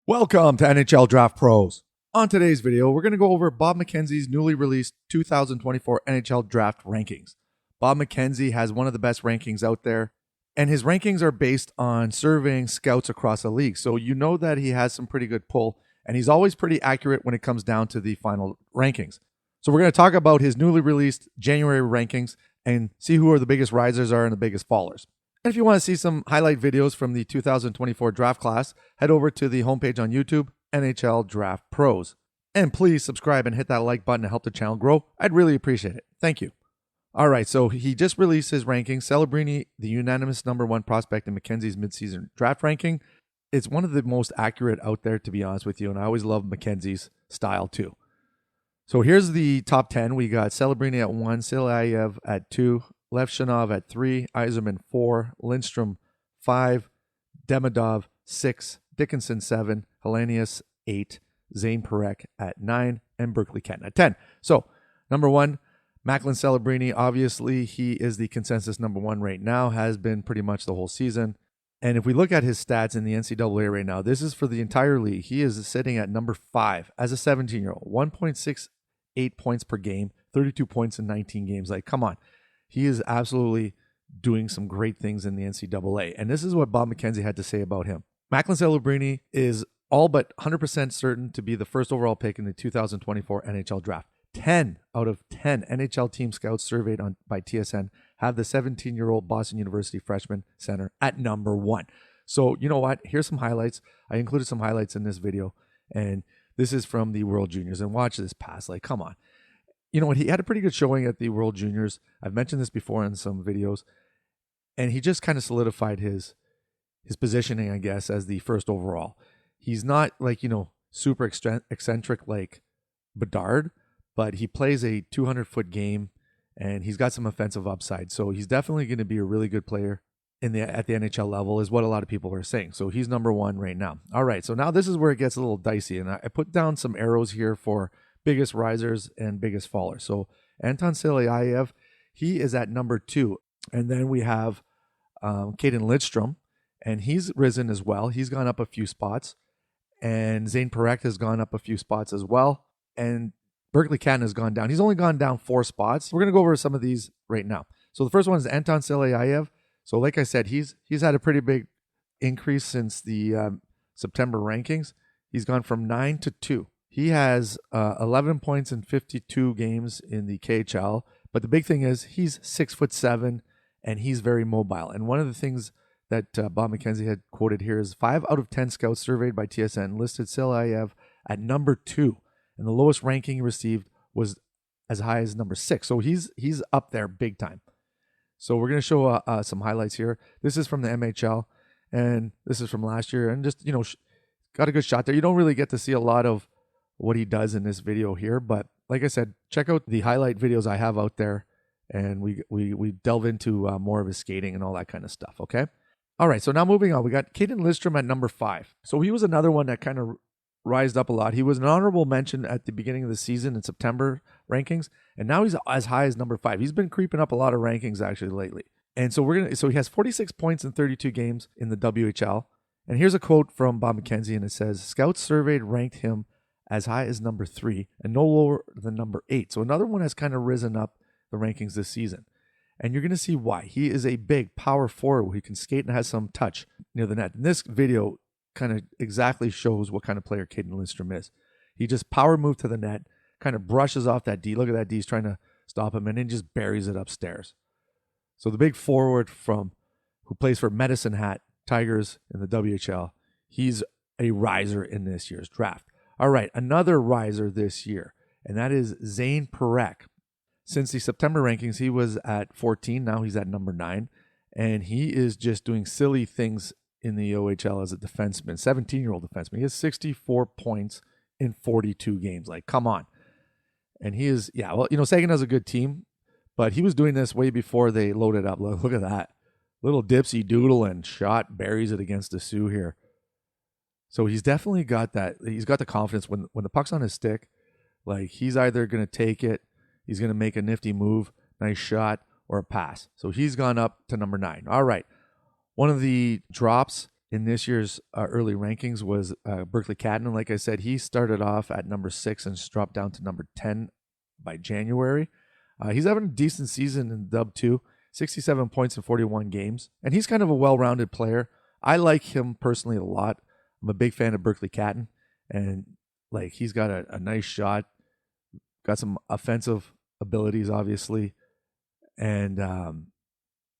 Welcome to NHL Draft Pros. On today's video, we're going to go over Bob McKenzie's newly released 2024 NHL Draft rankings. Bob McKenzie has one of the best rankings out there, and his rankings are based on surveying scouts across the league. So you know that he has some pretty good pull, and he's always pretty accurate when it comes down to the final rankings. So we're going to talk about his newly released January rankings and see who are the biggest risers are and the biggest fallers. And if you want to see some highlight videos from the 2024 draft class, head over to the homepage on YouTube, NHL Draft Pros. And please subscribe and hit that like button to help the channel grow. I'd really appreciate it. Thank you. All right, so he just released his rankings. Celebrini, the unanimous number one prospect in McKenzie's midseason draft ranking. It's one of the most accurate out there, to be honest with you, and I always love McKenzie's style too. So here's the top 10. We got Celebrini at 1, Silayev at 2, Levshinov at 3, Yzerman 4, Lindstrom 5, Demidov 6, Dickinson 7, Hellenius 8, Zane Parekh at 9, and Berkeley Kenton at 10. So, number 1, Macklin Celebrini. Obviously, he is the consensus number 1 right now, has been pretty much the whole season. And if we look at his stats in the NCAA right now, this is for the entire league. He is sitting at number 5 as a 17-year-old, 1.68 points per game, 32 points in 19 games. Like, come on. He is absolutely doing some great things in the NCAA. And this is what Bob McKenzie had to say about him. Macklin Celebrini is all but 100% certain to be the first overall pick in the 2024 NHL draft. 10 out of 10 NHL team scouts surveyed by TSN have the 17-year-old Boston University freshman center at number 1. So, you know what? Here's some highlights. I included some highlights in this video. And this is from the World Juniors. And watch this pass. Like, come on. You know what? He had a pretty good showing at the World Juniors. I've mentioned this before in some videos. And he just kind of solidified his positioning, I guess, as the first overall. He's not like, super eccentric like Bedard, but he plays a 200-foot game and he's got some offensive upside. So he's definitely going to be a really good player at the NHL level, is what a lot of people are saying. So he's number 1 right now. All right, so now this is where it gets a little dicey. And I put down some arrows here for biggest risers and biggest fallers. So Anton Silayev, he is at number 2. And then we have Caden Lidstrom, and he's risen as well. He's gone up a few spots. And Zane Parekh has gone up a few spots as well. And Berkeley Kenton has gone down. He's only gone down 4 spots. We're going to go over some of these right now. So the first one is Anton Silayev. So like I said, he's had a pretty big increase since the September rankings. He's gone from 9 to 2. He has 11 points in 52 games in the KHL. But the big thing is he's 6'7", and he's very mobile. And one of the things that Bob McKenzie had quoted here is 5 out of 10 scouts surveyed by TSN listed Silayev at number 2. And the lowest ranking he received was as high as number 6. So he's up there big time. So we're going to show some highlights here. This is from the MHL, and this is from last year. And just, got a good shot there. You don't really get to see a lot of what he does in this video here. But like I said, check out the highlight videos I have out there. And we delve into more of his skating and all that kind of stuff, okay? All right, so now moving on. We got Caden Lidstrom at number 5. So he was another one that kind of rised up a lot. He was an honorable mention at the beginning of the season in September rankings, and now he's as high as number 5. He's been creeping up a lot of rankings actually lately. And so he has 46 points in 32 games in the WHL. And here's a quote from Bob McKenzie, and it says, "Scouts surveyed ranked him as high as number 3 and no lower than number 8. So another one has kind of risen up the rankings this season. And you're going to see why. He is a big power forward who can skate and has some touch near the net. And this video kind of exactly shows what kind of player Caden Lidstrom is. He just power moved to the net, kind of brushes off that D. Look at that D. He's trying to stop him, and then just buries it upstairs. So the big forward who plays for Medicine Hat Tigers in the WHL, he's a riser in this year's draft. All right, another riser this year, and that is Zane Parekh. Since the September rankings, he was at 14. Now he's at number 9. And he is just doing silly things in the OHL as a defenseman, 17-year-old defenseman. He has 64 points in 42 games. Like, come on. And he is, Sagan has a good team, but he was doing this way before they loaded up. Look at that. Little dipsy doodle and shot, buries it against the Sioux here. So he's definitely got that. He's got the confidence when the puck's on his stick. Like, he's either going to take it, he's going to make a nifty move, nice shot, or a pass. So he's gone up to number 9. All right. One of the drops in this year's early rankings was Berkeley Catton. And like I said, he started off at number 6 and dropped down to number 10 by January. He's having a decent season in Dub 2, 67 points in 41 games. And he's kind of a well-rounded player. I like him personally a lot. I'm a big fan of Berkeley Catton. And like he's got a nice shot, got some offensive abilities, obviously. And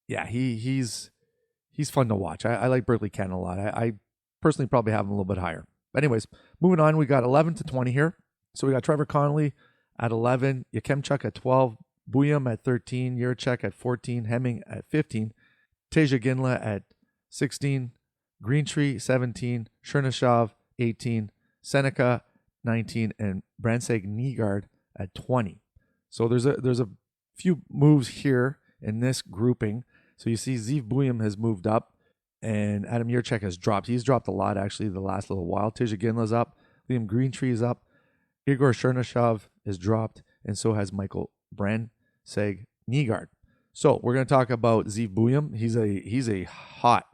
yeah, he's fun to watch. I like Berkeley Catton a lot. I personally probably have him a little bit higher. But anyways, moving on, we got 11 to 20 here. So we got Trevor Connolly at 11, Yakemchuk at 12, Buyam at 13, Yurchek at 14, Hemming at 15, Teja Ginla at 16, Greentree 17, Chernyshov 18, Seneca 19, and Brandseg Nygaard at 20. So there's a few moves here in this grouping. So you see Zeev Buyam has moved up and Adam Yurchek has dropped. He's dropped a lot actually the last little while. Teja Ginla's up, Liam Greentree is up, Igor Chernyshov is dropped, and so has Michael Brandseg Nygaard. So we're going to talk about Zeev Buyam. He's a hot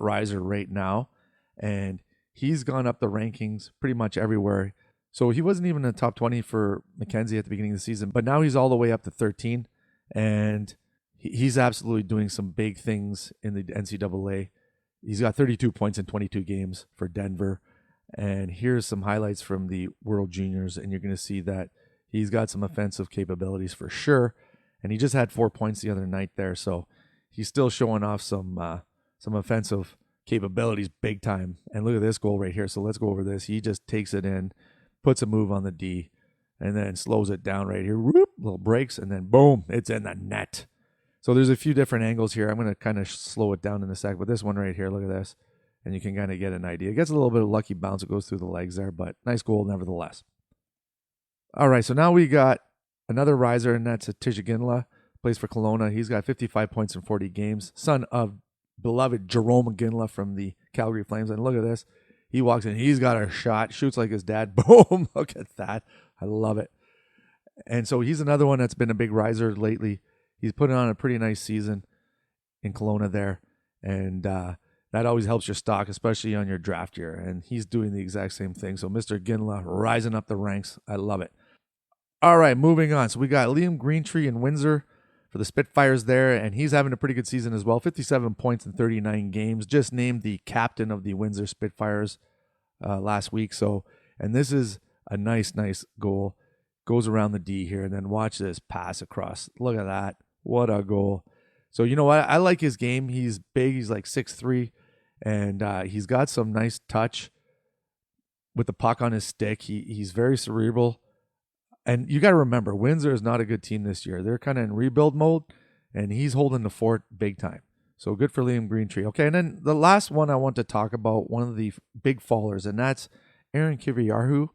riser right now, and he's gone up the rankings pretty much everywhere. So he wasn't even in the top 20 for McKenzie at the beginning of the season, but now he's all the way up to 13, and he's absolutely doing some big things in the NCAA. He's got 32 points in 22 games for Denver, and here's some highlights from the World Juniors, and you're going to see that he's got some offensive capabilities for sure, and he just had 4 points the other night there, so he's still showing off some offensive capabilities big time. And look at this goal right here. So let's go over this. He just takes it in, puts a move on the D, and then slows it down right here. Whoop, little breaks, and then boom, it's in the net. So there's a few different angles here. I'm going to kind of slow it down in a sec, but this one right here, look at this, and you can kind of get an idea. It gets a little bit of lucky bounce. It goes through the legs there, but nice goal nevertheless. All right, so now we got another riser, and that's Teja Ginla, plays for Kelowna. He's got 55 points in 40 games, son of beloved Jerome Ginla from the Calgary Flames. And look at this. He walks in. He's got a shot. Shoots like his dad. Boom. Look at that. I love it. And so he's another one that's been a big riser lately. He's putting on a pretty nice season in Kelowna there. And that always helps your stock, especially on your draft year. And he's doing the exact same thing. So Mr. Ginla rising up the ranks. I love it. All right, moving on. So we got Liam Greentree in Windsor for the Spitfires there, and he's having a pretty good season as well. 57 points in 39 games. Just named the captain of the Windsor Spitfires last week. So, and this is a nice goal. Goes around the D here, and then watch this pass across. Look at that. What a goal. So, you know what? I like his game. He's big. He's like 6'3", and he's got some nice touch with the puck on his stick. He's very cerebral. And you got to remember, Windsor is not a good team this year. They're kind of in rebuild mode, and he's holding the fort big time. So good for Liam Greentree. Okay, and then the last one I want to talk about, one of the big fallers, and that's Aaron Kiviarhu.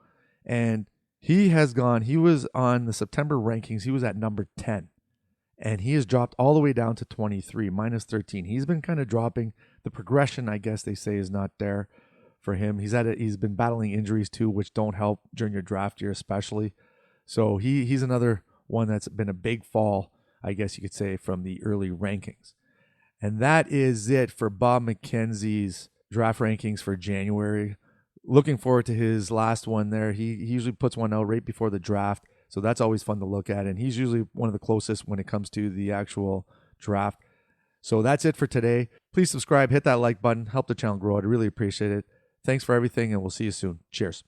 And he was on the September rankings. He was at number 10, and he has dropped all the way down to 23, minus 13. He's been kind of dropping. The progression, I guess they say, is not there for him. He's been battling injuries too, which don't help during your draft year especially. So he's another one that's been a big fall, I guess you could say, from the early rankings. And that is it for Bob McKenzie's draft rankings for January. Looking forward to his last one there. He usually puts one out right before the draft, so that's always fun to look at. And he's usually one of the closest when it comes to the actual draft. So that's it for today. Please subscribe, hit that like button, help the channel grow. I'd really appreciate it. Thanks for everything, and we'll see you soon. Cheers.